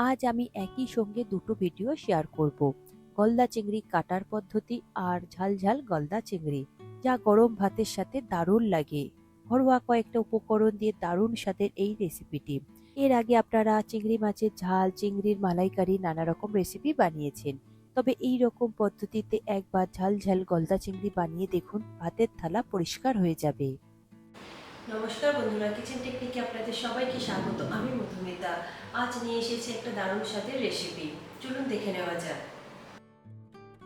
আজ আমি একই সঙ্গে দুটো ভিডিও শেয়ার করব। গলদা চিংড়ি কাটার পদ্ধতি আর ঝাল ঝাল গলদা চিংড়ি, যা গরম ভাতের সাথে দারুণ লাগে। ঘরোয়া কয়েকটা উপকরণ দিয়ে দারুণ স্বাদের এই রেসিপিটি। এর আগে আপনারা চিংড়ি মাছের ঝাল, চিংড়ির মালাইকারি নানা রকম রেসিপি বানিয়েছেন, তবে এই রকম পদ্ধতিতে একবার ঝাল ঝাল গলদা চিংড়ি বানিয়ে দেখুন, ভাতের থালা পরিষ্কার হয়ে যাবে। নমস্কার বন্ধুরা, কিচেন টেকনিকে আপনাদের সবাইকে স্বাগত। আমি মধুমিতা। আজ নিয়ে এসেছি একটা দারুণ স্বাদের রেসিপি। চলুন দেখে নেওয়া যাক।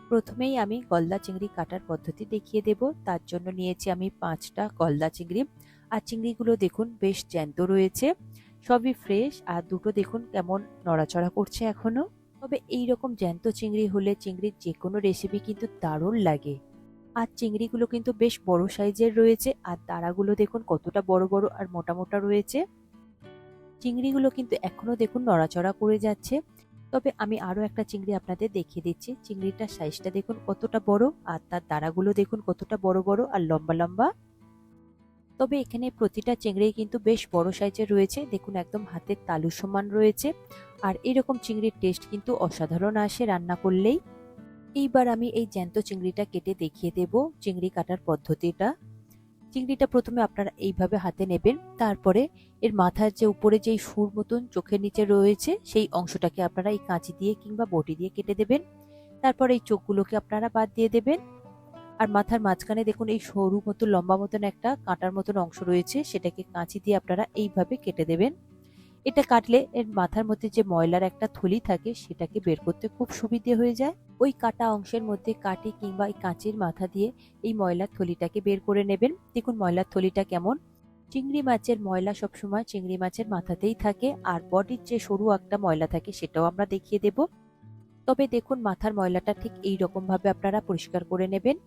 প্রথমেই আমি গলদা চিংড়ি কাটার পদ্ধতি দেখিয়ে দেব। তার জন্য নিয়েছি আমি 5টা গলদা চিংড়ি। আর চিংড়িগুলো দেখুন বেশ জ্যান্ত রয়েছে, সবই ফ্রেশ। আর দুটো দেখুন কেমন নড়াচড়া করছে এখনো। তবে এই রকম জ্যান্ত চিংড়ি হলে চিংড়ির যে কোনো রেসিপি কিন্তু দারুণ লাগে। আর চিংড়িগুলো কিন্তু বেশ বড় সাইজের রয়েছে, আর দাঁড়াগুলো দেখুন কতটা বড় বড় আর মোটা মোটা রয়েছে। চিংড়িগুলো কিন্তু এখনো দেখুন নড়াচড়া করে যাচ্ছে। তবে আমি আরো একটা চিংড়ি আপনাদের দেখিয়ে দিচ্ছি। চিংড়িটার সাইজটা দেখুন কতটা বড়, আর তার দাঁড়াগুলো দেখুন কতটা বড় বড় আর লম্বা লম্বা। তবে এখানে প্রতিটা চিংড়ি কিন্তু বেশ বড় সাইজের রয়েছে, দেখুন একদম হাতের তালু সমান রয়েছে। আর এরকম চিংড়ির টেস্ট কিন্তু অসাধারণ আসে রান্না করলেই। এইবার আমি এই জ্যান্ত চিংড়িটা কেটে দেখিয়ে দেব চিংড়ি কাটার পদ্ধতিটা। চিংড়িটা প্রথমে আপনারা এইভাবে হাতে নেবেন, তারপরে এর মাথার যে উপরে যেই সুর মতন চোখের নিচে রয়েছে সেই অংশটাকে আপনারা এই কাঁচি দিয়ে কিংবা বটি দিয়ে কেটে দেবেন। তারপর এই চোখগুলোকে আপনারা বাদ দিয়ে দেবেন। আর মাথার মাঝখানে দেখুন এই সরু মতো লম্বা মতন একটা কাঁটার মতন অংশ রয়েছে, সেটাকে কাঁচি দিয়ে আপনারা এইভাবে কেটে দেবেন। এটা কাটলে এর মাথার মধ্যে যে ময়লার একটা থলি থাকে সেটাকে বের করতে খুব সুবিধে হয়ে যায়। ওই কাটা অংশের মধ্যে কাটি কিংবা এই কাঁচির মাথা দিয়ে এই ময়লার থলিটাকে বের করে নেবেন। দেখুন ময়লার থলিটা কেমন। চিংড়ি মাছের ময়লা সবসময় চিংড়ি মাছের মাথাতেই থাকে, আর বডির যে সরু একটা ময়লা থাকে সেটাও আমরা দেখিয়ে দেব। তবে দেখুন মাথার ময়লাটা ঠিক এই রকম ভাবে আপনারা পরিষ্কার করে নেবেন।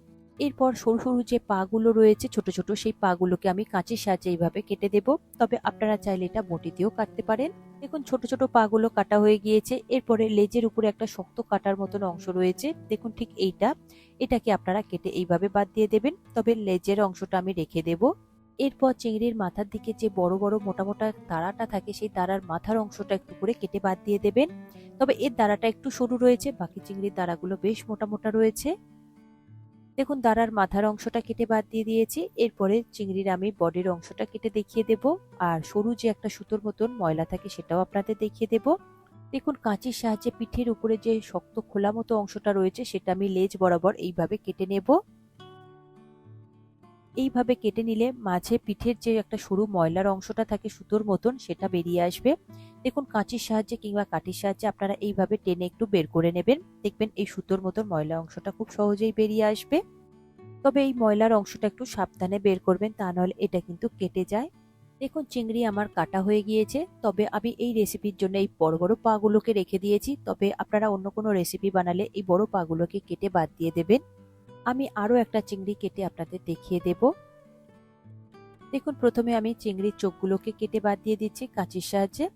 এরপর সরু সরু যে পা গুলো রয়েছে ছোট ছোট, সেই পা গুলোকে আমি কাঁচির সাহায্যে এইভাবে কেটে দেব। তবে আপনারা চাইলে এটা বটি দিয়েও কাটতে পারেন। দেখুন ছোট ছোট পা গুলো কাটা হয়ে গিয়েছে। এরপরে লেজের উপরে একটা শক্ত কাটার মতন অংশ রয়েছে, দেখুন ঠিক এইটা। এটাকে আপনারা কেটে এইভাবে বাদ দিয়ে দেবেন, তবে লেজের অংশটা আমি রেখে দেব। এরপর চিংড়ির মাথার দিকে যে বড় বড় মোটা মোটা দাঁড়াটা থাকে সেই দাঁড়ার মাথার অংশটা একটু করে কেটে বাদ দিয়ে দেবেন। তবে এর দাঁড়াটা একটু সরু রয়েছে, বাকি চিংড়ির দাঁড়াগুলো বেশ মোটা মোটা রয়েছে। দেখুন দাঁড়ার মাথার অংশটা কেটে বাদ দিয়ে দিয়েছি। এরপরে চিংড়ির আমি বডির অংশটা কেটে দেখিয়ে দেব। আর সরু যে একটা সুতোর মতন ময়লা থাকে সেটাও আপনাদের দেখিয়ে দেব। দেখুন কাঁচির সাহায্যে পিঠের উপরে যে শক্ত খোলা মতো অংশটা রয়েছে সেটা আমি লেজ বরাবর এইভাবে কেটে নেব। এইভাবে কেটে নিলে মাঝে পিঠের যে একটা সরু ময়লার অংশটা থাকে সুতোর মতন সেটা বেরিয়ে আসবে। দেখুন কাঁচির সাহায্যে কিংবা কাঠির সাহায্যে আপনারা এইভাবে টেনে একটু বের করে নেবেন, দেখবেন এই সুতোর মতন ময়লা অংশটা খুব সহজেই বেরিয়ে আসবে। তবে এই ময়লার অংশটা একটু সাবধানে বের করবেন, তা নাহলে এটা কিন্তু কেটে যায়। দেখুন চিংড়ি আমার কাটা হয়ে গিয়েছে। তবে আমি এই রেসিপির জন্য এই বড় বড় পা গুলোকে রেখে দিয়েছি, তবে আপনারা অন্য কোনো রেসিপি বানালে এই বড় পা গুলোকে কেটে বাদ দিয়ে দেবেন। আমি আরো একটা চিংড়ি কেটে আপনাদের দেখিয়ে দেব। দেখুন প্রথমে আমি চিংড়ির চোখগুলোকে কেটে বাদ দিয়ে দিচ্ছি কাঁচির সাহায্যে।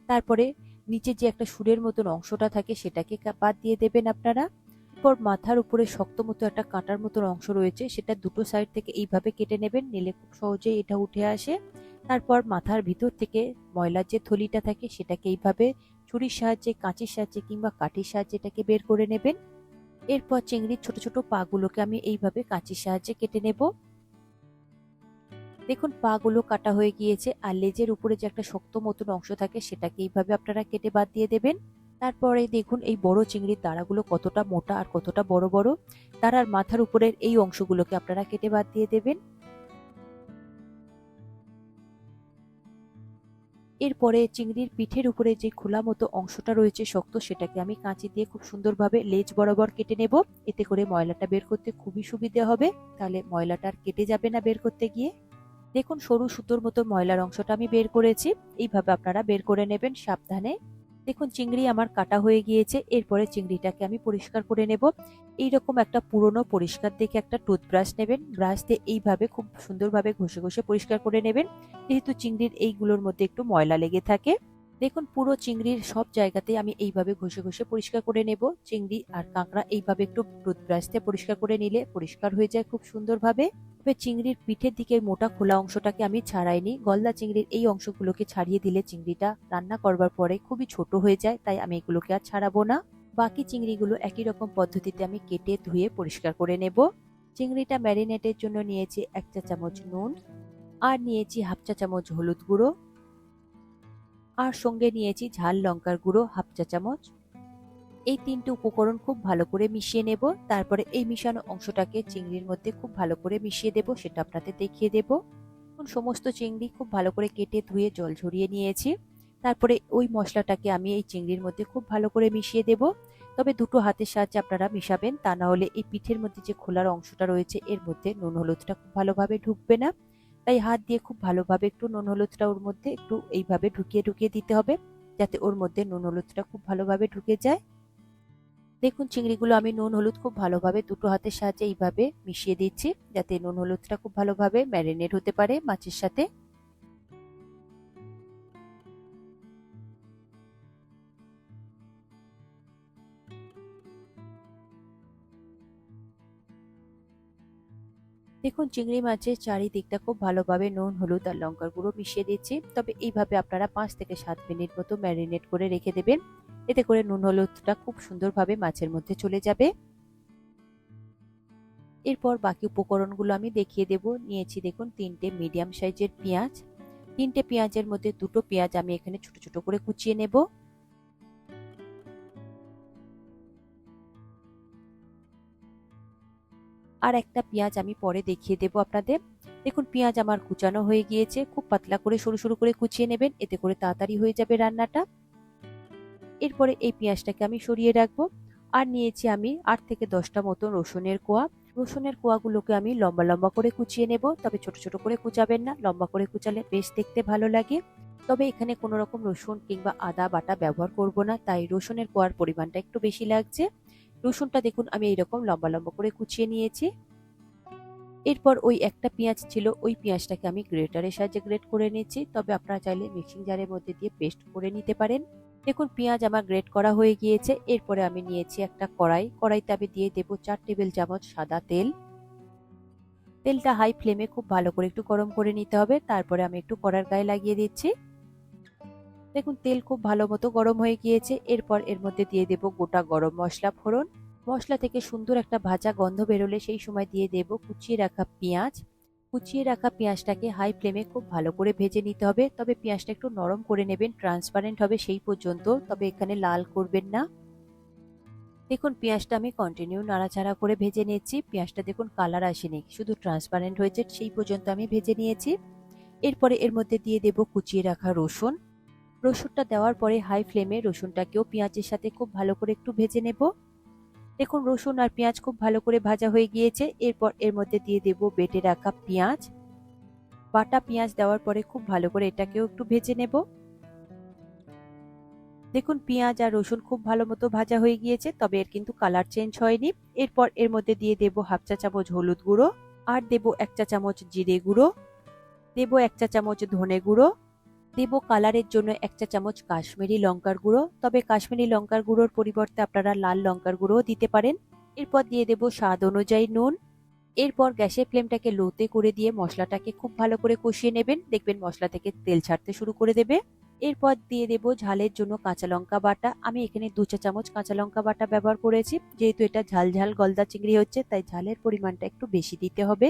তারপরে নিচে যে একটা সুরের মতন অংশটা থাকে সেটাকে বাদ দিয়ে দেবেন আপনারা। এরপর মাথার উপরে শক্ত মতো একটা কাঁটার মতন অংশ রয়েছে, সেটা দুটো সাইড থেকে এইভাবে কেটে নেবেন, নিলে খুব সহজেই এটা উঠে আসে। তারপর মাথার ভিতর থেকে ময়লার যে থলিটা থাকে সেটাকে এইভাবে ছুরির সাহায্যে, কাঁচির সাহায্যে কিংবা কাঠির সাহায্যে এটাকে বের করে নেবেন। এরপর চিংড়ির ছোট ছোট পা গুলোকে আমি এইভাবে কাঁচির সাহায্যে কেটে নেব। দেখুন পা গুলো কাটা হয়ে গিয়েছে, আর লেজের উপরে যে একটা শক্ত মতন অংশ থাকে সেটাকে এইভাবে আপনারা কেটে বাদ দিয়ে দেবেন। তারপরে দেখুন এই বড় চিংড়ির দাঁড়াগুলো কতটা মোটা আর কতটা বড় বড়। দাঁড়ার মাথার উপরের এই অংশগুলোকে আপনারা কেটে বাদ দিয়ে দেবেন। এরপরে চিংড়ির পিঠের উপরে যে খোলা মতো অংশটা রয়েছে শক্ত, সেটাকে আমি কাঁচি দিয়ে খুব সুন্দরভাবে লেজ বরাবর কেটে নেব। এতে করে ময়লাটা বের করতে খুবই সুবিধে হবে, তাহলে ময়লাটা আর কেটে যাবে না বের করতে গিয়ে। দেখুন সরু সুতোর মতো ময়লার অংশটা আমি বের করেছি, এইভাবে আপনারা বের করে নেবেন সাবধানে। দেখুন চিংড়ি আমার কাটা হয়ে গিয়েছে। এরপরে চিংড়িটাকে আমি পরিষ্কার করে নেব। এইরকম একটা পুরনো পরিষ্কার দেখে একটা টুথব্রাশ নেবেন, ব্রাশ দিয়ে এইভাবে খুব সুন্দরভাবে ঘষে ঘষে পরিষ্কার করে নেবেন, যেহেতু চিংড়ির এইগুলোর মধ্যে একটু ময়লা লেগে থাকে। দেখুন পুরো চিংড়ির সব জায়গাতে আমি এইভাবে ঘষে ঘষে পরিষ্কার করে নেব। চিংড়ি আর কাঁকড়া এইভাবে একটু টুথব্রাশ দিয়ে পরিষ্কার করে নিলে পরিষ্কার হয়ে যায় খুব সুন্দরভাবে। তবে চিংড়ির পিঠের দিকের মোটা খোলা অংশটাকে আমি ছাড়াইনি। গলদা চিংড়ির এই অংশগুলোকে ছাড়িয়ে দিলে চিংড়িটা রান্না করবার পরে খুবই ছোট হয়ে যায়, তাই আমি এগুলোকে আর ছাড়াবো না। বাকি চিংড়িগুলো একই রকম পদ্ধতিতে আমি কেটে ধুয়ে পরিষ্কার করে নেব। চিংড়িটা ম্যারিনেটের জন্য নিয়েছি 1 চা চামচ নুন, আর নিয়েছি হাফ চা চামচ হলুদ গুঁড়ো, আর সঙ্গে নিয়েছি ঝাল লঙ্কার গুঁড়ো হাফ চা চামচ। এই 3টে উপকরণ খুব ভালো করে মিশিয়ে নেব। তারপরে এই মিশানো অংশটাকে চিংড়ির মধ্যে খুব ভালো করে মিশিয়ে দেব, সেটা আপনাদের দেখিয়ে দেব। সমস্ত চিংড়ি খুব ভালো করে কেটে ধুয়ে জল ঝরিয়ে নিয়েছি। তারপরে ওই মশলাটাকে আমি এই চিংড়ির মধ্যে খুব ভালো করে মিশিয়ে দেব। তবে দুটো হাতের সাহায্যে আপনারা মিশাবেন, তা না হলে এই পিঠের মধ্যে যে খোলার অংশটা রয়েছে এর মধ্যে নুন হলুদটা খুব ভালোভাবে ঢুকবে না। তাই হাত দিয়ে খুব ভালোভাবে একটু নুন হলুদটা ওর মধ্যে একটু এইভাবে ঢুকিয়ে ঢুকিয়ে দিতে হবে, যাতে ওর মধ্যে নুন হলুদটা খুব ভালোভাবে ঢুকে যায়। দেখুন চিংড়িগুলো আমি নুন হলুদ খুব ভালোভাবে দুটো হাতের সাহায্যে এইভাবে মিশিয়ে দিচ্ছি, যাতে নুন হলুদটা খুব ভালোভাবে ম্যারিনেট হতে পারে মাছের সাথে। দেখুন চিংড়ি মাছের চারিদিকটা খুব ভালোভাবে নুন হলুদ আর লঙ্কার গুঁড়ো মিশিয়ে দিচ্ছি। তবে এইভাবে আপনারা 5 থেকে 7 মিনিট মতো ম্যারিনেট করে রেখে দেবেন, এতে করে নুন হলুদটা খুব সুন্দরভাবে মাছের মধ্যে চলে যাবে। এরপর বাকি উপকরণগুলো আমি দেখিয়ে দেব। নিয়েছি দেখুন 3টে মিডিয়াম সাইজের পেঁয়াজ। 3টে পেঁয়াজের মধ্যে 2টো পেঁয়াজ আমি এখানে ছোট ছোট করে কুচিয়ে নেব। আর একটা পেঁয়াজ আমি পরে দেখিয়ে দেব আপনাদের। দেখুন পেঁয়াজ আমার কুচানো হয়ে গিয়েছে। খুব পাতলা করে সরু সরু করে কুচিয়ে নেবেন, এতে করে তাড়াতাড়ি হয়ে যাবে রান্নাটা। এরপরে এই পেঁয়াজটাকে আমি সরিয়ে রাখবো। আর নিয়েছি আমি 8 থেকে 10টা মতো রসুনের কোয়া। রসুনের কোয়াগুলোকে আমি লম্বা লম্বা করে কুচিয়ে নেব, তবে ছোট ছোট করে কুচাবেন না, লম্বা করে কুচালে বেশ দেখতে ভালো লাগে। তবে এখানে কোনো রকম রসুন কিংবা আদা বাটা ব্যবহার করব না, তাই রসুনের কোয়ার পরিমাণটা একটু বেশি লাগছে। রসুনটা দেখুন আমি এইরকম লম্বা লম্বা করে কুচিয়ে নিয়েছি। এরপর ওই একটা পেঁয়াজ ছিল, ওই পেঁয়াজটাকে আমি গ্রেটারের সাহায্যে গ্রেট করে নিয়েছি, তবে আপনারা চাইলে মিক্সিং জারের মধ্যে দিয়ে পেস্ট করে নিতে পারেন। দেখুন পেঁয়াজ আমার গ্রেট করা হয়ে গিয়েছে। এরপরে আমি নিয়েছি একটা কড়াইতে আমি দিয়ে দেব 4 টেবিল চামচ সাদা তেল। তেলটা হাই ফ্লেমে খুব ভালো করে একটু গরম করে নিতে হবে। তারপরে আমি একটু কড়ার গায়ে লাগিয়ে দিচ্ছি। দেখুন তেল খুব ভালো মতো গরম হয়ে গিয়েছে। এরপর এর মধ্যে দিয়ে দেব গোটা গরম মশলা ফোড়ন। মশলা থেকে সুন্দর একটা ভাজা গন্ধ বেরোলে সেই সময় দিয়ে দেব কুচিয়ে রাখা পেঁয়াজ। কুচিয়ে রাখা পেঁয়াজটাকে হাই ফ্লেমে খুব ভালো করে ভেজে নিতে হবে, তবে পেঁয়াজটা একটু নরম করে নেবেন, ট্রান্সপারেন্ট হবে সেই পর্যন্ত, তবে এখানে লাল করবেন না। দেখুন পেঁয়াজটা আমি কন্টিনিউ নাড়াচাড়া করে ভেজে নিয়েছি। পেঁয়াজটা দেখুন কালার আসেনি, শুধু ট্রান্সপারেন্ট হয়েছে, সেই পর্যন্ত আমি ভেজে নিয়েছি। এরপরে এর মধ্যে দিয়ে দেব কুচিয়ে রাখা রসুন। রসুনটা দেওয়ার পরে হাই ফ্লেমে রসুনটাকেও পেঁয়াজের সাথে খুব ভালো করে একটু ভেজে নেব। দেখুন রসুন আর পেঁয়াজ খুব ভালো করে ভাজা হয়ে গিয়েছে। এরপর এর মধ্যে দিয়ে দেব বেটে রাখা পেঁয়াজ। বাটা পেঁয়াজ দেওয়ার পরে খুব ভালো করে এটাকেও একটু ভেজে নেব। দেখুন পেঁয়াজ আর রসুন খুব ভালো মতো ভাজা হয়ে গিয়েছে, তবে এর কিন্তু কালার চেঞ্জ হয়নি। এরপর এর মধ্যে দিয়ে দেব হাফ চা চামচ হলুদ গুঁড়ো, আর দেব 1 চা চামচ জিরে গুঁড়ো, দেব 1 চা চামচ ধনে গুঁড়ো, দেব কালারের জন্য 1 চা চামচ কাশ্মীরি লঙ্কার গুঁড়ো, তবে কাশ্মীরি লঙ্কার গুঁড়োর পরিবর্তে আপনারা লাল লঙ্কার গুঁড়োও দিতে পারেন। এরপর দিয়ে দেব স্বাদ অনুযায়ী নুন। এরপর গ্যাসের ফ্লেমটাকে লোতে করে দিয়ে মশলাটাকে খুব ভালো করে কষিয়ে নেবেন, দেখবেন মশলা থেকে তেল ছাড়তে শুরু করে দেবে। এরপর দিয়ে দেব ঝালের জন্য কাঁচা লঙ্কা বাটা। আমি এখানে 2 চা চামচ কাঁচা লঙ্কা বাটা ব্যবহার করেছি, যেহেতু এটা ঝাল ঝাল গলদা চিংড়ি হচ্ছে, তাই ঝালের পরিমাণটা একটু বেশি দিতে হবে।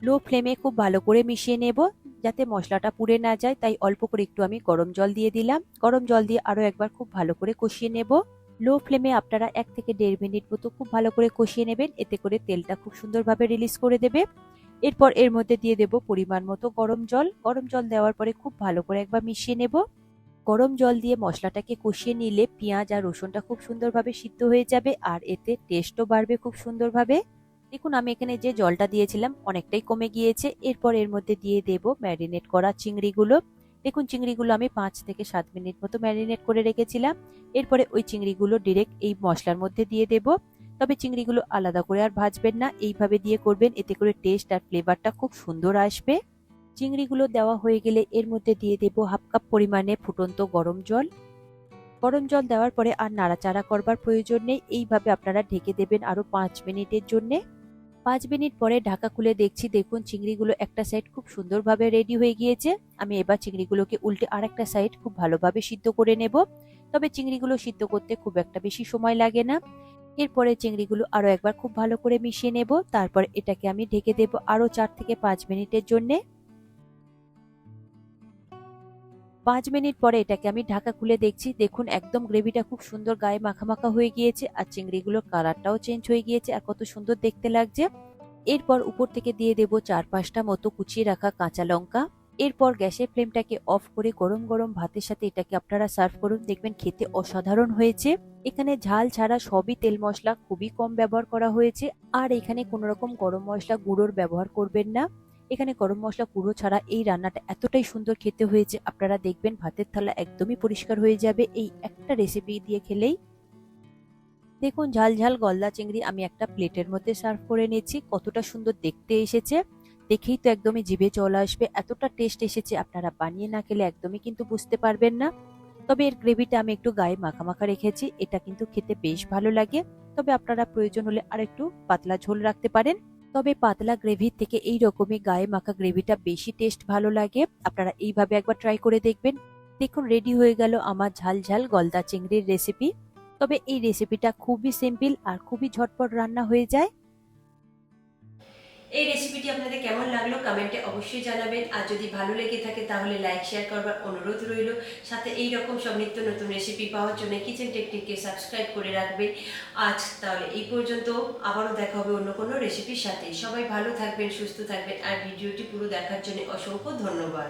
লো ফ্লেমে খুব ভালো করে মিশিয়ে নেব, যাতে মশলাটা পুড়ে না যায়, তাই অল্প করে একটু আমি গরম জল দিয়ে দিলাম। গরম জল দিয়ে আরো একবার খুব ভালো করে কষিয়ে নেব। লো ফ্লেমে আপনারা 1 থেকে 1.5 মিনিট মতো খুব ভালো করে কষিয়ে নেবেন, এতে করে তেলটা খুব সুন্দরভাবে রিলিজ করে দেবে। এরপর এর মধ্যে দিয়ে দেব পরিমাণ মতো গরম জল। গরম জল দেওয়ার পরে খুব ভালো করে একবার মিশিয়ে নেব। গরম জল দিয়ে মশলাটাকে কষিয়ে নিলে পেঁয়াজ আর রসুনটা খুব সুন্দরভাবে সিদ্ধ হয়ে যাবে, আর এতে টেস্টও বাড়বে খুব সুন্দরভাবে। দেখুন আমি এখানে যে জলটা দিয়েছিলাম অনেকটাই কমে গিয়েছে। এরপর এর মধ্যে দিয়ে দেব ম্যারিনেট করা চিংড়িগুলো। দেখুন চিংড়িগুলো আমি 5 থেকে 7 মিনিট মতো ম্যারিনেট করে রেখেছিলাম। এরপরে ওই চিংড়িগুলো ডিরেক্ট এই মশলার মধ্যে দিয়ে দেব, তবে চিংড়িগুলো আলাদা করে আর ভাজবেন না, এইভাবে দিয়ে করবেন, এতে করে টেস্ট আর ফ্লেভারটা খুব সুন্দর আসবে। চিংড়িগুলো দেওয়া হয়ে গেলে এর মধ্যে দিয়ে দেব হাফ কাপ পরিমাণে ফুটন্ত গরম জল। গরম জল দেওয়ার পরে আর নাড়াচাড়া করবার প্রয়োজন নেই, এইভাবে আপনারা ঢেকে দেবেন আরো 5 মিনিটের জন্যে। 5 মিনিট পরে ঢাকা খুলে দেখছি, দেখুন চিংড়িগুলো একটা সাইড খুব সুন্দরভাবে রেডি হয়ে গিয়েছে। আমি এবার চিংড়িগুলোকে উল্টে আরেকটা সাইড খুব ভালোভাবে সিদ্ধ করে নেব। তবে চিংড়িগুলো সিদ্ধ করতে খুব একটা বেশি সময় লাগে না। এরপরে চিংড়িগুলো আরো একবার খুব ভালো করে মিশিয়ে নেব। তারপর এটাকে আমি ঢেকে দেব আরো 4 থেকে 5 মিনিটের জন্যে। 5 মিনিট পরে এটাকে আমি ঢাকা খুলে দেখছি, দেখুন একদম গ্রেভিটা খুব সুন্দর গায়ে মাখা মাখা হয়ে গিয়েছে আর চিংড়িগুলোর কালারটাও চেঞ্জ হয়ে গিয়েছে আর কত সুন্দর দেখতে লাগছে। এরপর উপর থেকে দিয়ে দেব 4-5টা মতো কুচিয়ে রাখা কাঁচা লঙ্কা। এরপর গ্যাসের ফ্লেমটাকে অফ করে গরম গরম ভাতের সাথে এটাকে আপনারা সার্ভ করুন, দেখবেন খেতে অসাধারণ হয়েছে। এখানে ঝাল ছাড়া সবই তেল মশলা খুবই কম ব্যবহার করা হয়েছে। আর এখানে কোনো রকম গরম মশলা গুঁড়োর ব্যবহার করবেন না। এখানে গরম মশলা গুঁড়ো ছাড়া এই রান্নাটা এতটাই সুন্দর খেতে হয়েছে, আপনারা দেখবেন ভাতের থালা একদমই পরিষ্কার হয়ে যাবে এই একটা রেসিপি দিয়ে খেলেই। দেখুন ঝাল ঝাল গলদা চিংড়ি আমি একটা প্লেটের মধ্যে সার্ভ করে নিয়েছি, কতটা সুন্দর দেখতে এসেছে। দেখেই তো একদমই জিভে জল আসবে, এতটা টেস্ট এসেছে, আপনারা বানিয়ে না খেলে একদমই কিন্তু বুঝতে পারবেন না। তবে এর গ্রেভিটা আমি একটু গায়ে মাখা মাখা রেখেছি, এটা কিন্তু খেতে বেশ ভালো লাগে। তবে আপনারা প্রয়োজন হলে আর একটু পাতলা ঝোল রাখতে পারেন। তবে পাতলা গ্রেভির থেকে এই রকমই গায়ে মাখা গ্রেভিটা বেশি টেস্ট ভালো লাগে, আপনারা এইভাবে একবার ট্রাই করে দেখবেন। দেখুন রেডি হয়ে গেল আমার ঝাল ঝাল গলদা চিংড়ির রেসিপি। তবে এই রেসিপিটা খুবই সিম্পল আর খুবই ঝটপট রান্না হয়ে যায়। এই রেসিপিটি আপনাদের কেমন লাগলো কমেন্টে অবশ্যই জানাবেন। আর যদি ভালো লেগে থাকে তাহলে লাইক শেয়ার করবার অনুরোধ রইল। সাথে এই রকম সব নিত্য নতুন রেসিপি পাওয়ার জন্য কিচেন টেকনিককে সাবস্ক্রাইব করে রাখবেন। আজ তাহলে এই পর্যন্ত, আবারও দেখা হবে অন্য কোনো রেসিপির সাথে। সবাই ভালো থাকবেন, সুস্থ থাকবেন আর ভিডিওটি পুরো দেখার জন্য অসংখ্য ধন্যবাদ।